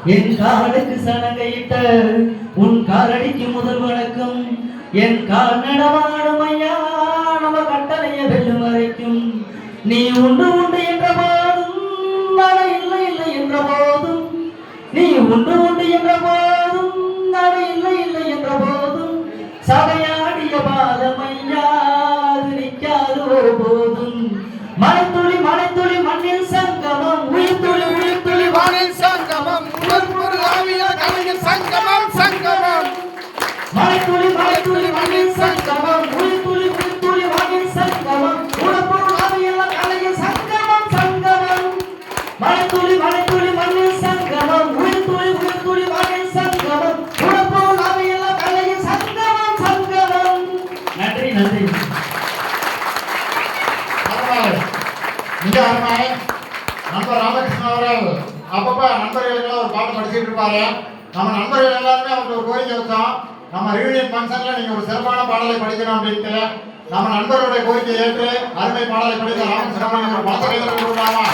என் காலுக்கு சலங்கையிட்ட உன் காலடிக்கு முதல் வணக்கம். என் கால் நடமாடும் ஐயா நம்ம கட்டளைய வெல்லும் வரைக்கும். நீ உண்டு உண்டு என்ற போதும் நட இல்லை இல்லை என்ற போதும். நீ உண்டு உண்டு என்ற போதும் நட இல்லை இல்லை என்ற போதும். சபையாடிய பாதம் ஐயா அது நிற்காது ஒரு போதும். மலைத்துளி மலைத்துளி மண்ணில் சங்கமம், உயிர்த்துளி உயிர்த்துளி வானில் சங்கமம், உடற்பொருள் ஆவியில் கலையில் சங்கமம் சங்கமம். மலைத்துளி மலைத்துளி மண்ணில் சங்கமம், உயிர்த்துளி உயிர்த்துளி வானில் சங்கமம், உடற்பொருள் ஆவியில் கலையில் சங்கமம் சங்கமம். மலைத்துளி மலைத்துளி மண்ணில் சங்கமம், உயிர்த்துளி உயிர்த்துளி வானில் சங்கமம், உடற்பொருள் ஆவியில் கலையில் சங்கமம் சங்கமம். நன்றி நன்றி. மிக அருமை. நண்பர் ராமகிருஷ்ணன் அவர்கள் அப்பப்ப நண்பர்களுக்கெல்லாம் ஒரு பாட்டு படிச்சுட்டு இருப்பாரு. நம்ம நண்பர்கள் எல்லாருமே அவருக்கு ஒரு கோரிக்கை வச்சோம், நம்ம ரியூனியன் ஃபங்க்ஷன்ல நீங்க ஒரு சிறப்பான பாடலை படிக்கணும் அப்படின்ட்டு. நம்ம நண்பர்களுடைய கோரிக்கை ஏற்று அருமை பாடலை படித்த ராமகிருஷ்ணன் பணத்தை கையில் கொடுக்கலாமா?